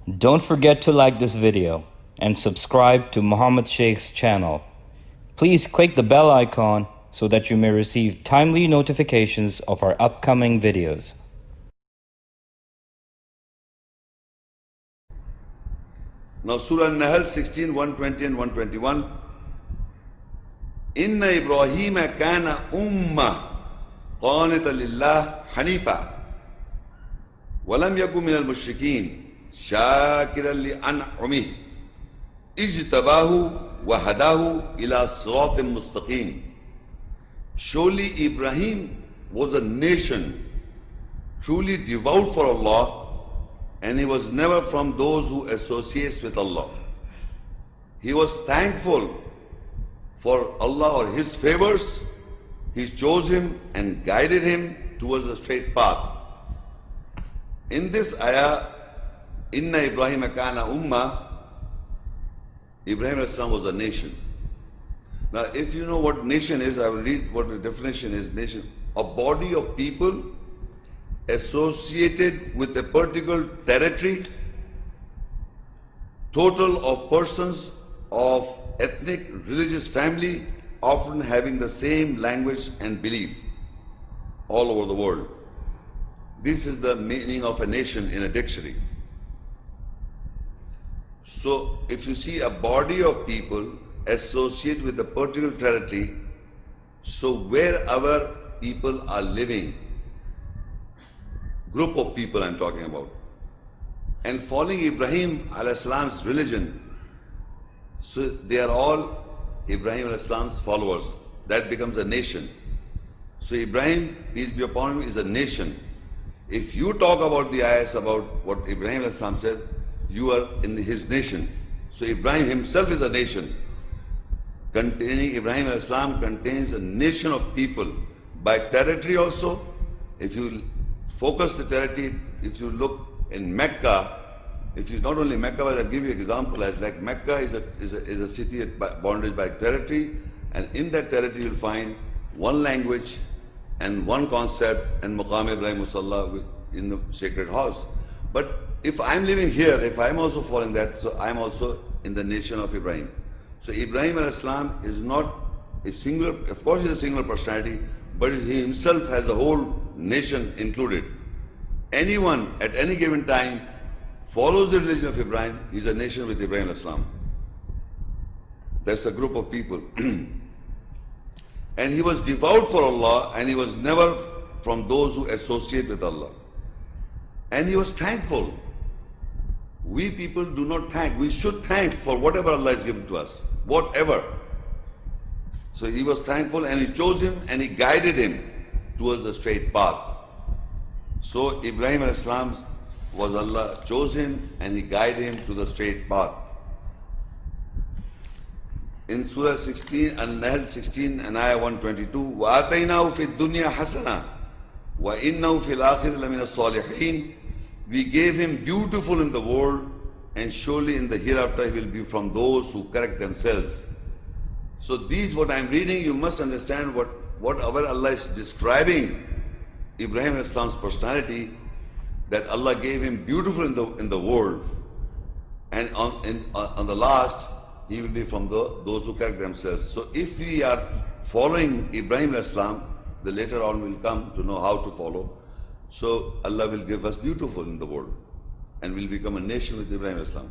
Don't forget to like this video and subscribe to Muhammad Sheikh's channel. Please click the bell icon so that you may receive timely notifications of our upcoming videos. Now Surah Nahl 16, 120 and 121. Inna Ibraheem kana ummah qanita lillah hanifa walam yakun minal mushrikeen shakiran li an'amih ijtabahu wa hadahu ila siratin mustaqim. Surely Ibrahim was a nation truly devout for Allah, and he was never from those who associates with Allah. He was thankful for Allah or His favors. He chose him and guided him towards the straight path. In this ayah, Inna Ibrahim kana ummah, Ibrahim Islam was a nation. Now, if you know what nation is, I will read what the definition is. Nation, a body of people associated with a particular territory, total of persons of ethnic, religious family, often having the same language and belief all over the world. This is the meaning of a nation in a dictionary. So, if you see a body of people associated with a particular territory, so wherever people are living, group of people I'm talking about, and following Ibrahim al-Islam's religion, so they are all Ibrahim al-Islam's followers. That becomes a nation. So Ibrahim, peace be upon him, is a nation. If you talk about the ayahs about what Ibrahim al-Islam said, you are in his nation. So Ibrahim himself is a nation. Containing Ibrahim al-Islam contains a nation of people. By territory also, if you focus the territory, if you look in Mecca, if you not only Mecca, but I'll give you an example as like Mecca is a city bounded by territory, and in that territory you'll find one language and one concept and Maqam Ibrahim Musalla in the sacred house. But if I'm living here, if I'm also following that, so I'm also in the nation of Ibrahim. So Ibrahim al-Islam is not a singular, of course he's a singular personality, but he himself has a whole nation included. Anyone at any given time follows the religion of Ibrahim, he's a nation with Ibrahim al-Islam. That's a group of people. And he was devout for Allah, and he was never from those who associate with Allah. And he was thankful. We people do not thank. We should thank for whatever Allah has given to us. Whatever. So he was thankful, and he chose him and he guided him towards the straight path. So Ibrahim al-Islam was Allah chose him and he guided him to the straight path. In Surah 16, An-Nahl 16 and Ayah 122, وَآتَيْنَاهُ فِي الدُّنْيَا حَسَنًا وَإِنَّهُ فِي الْآخِرَةِ لَمِنَ الصَّالِحِينَ. We gave him beautiful in the world, and surely in the hereafter he will be from those who correct themselves. So these, what I'm reading, you must understand what our Allah is describing Ibrahim Islam's personality, that Allah gave him beautiful in the world, and on the last he will be from those who correct themselves. So if we are following Ibrahim Islam, the later on we'll come to know how to follow. So Allah will give us beautiful in the world, and we'll become a nation with Ibrahim Islam.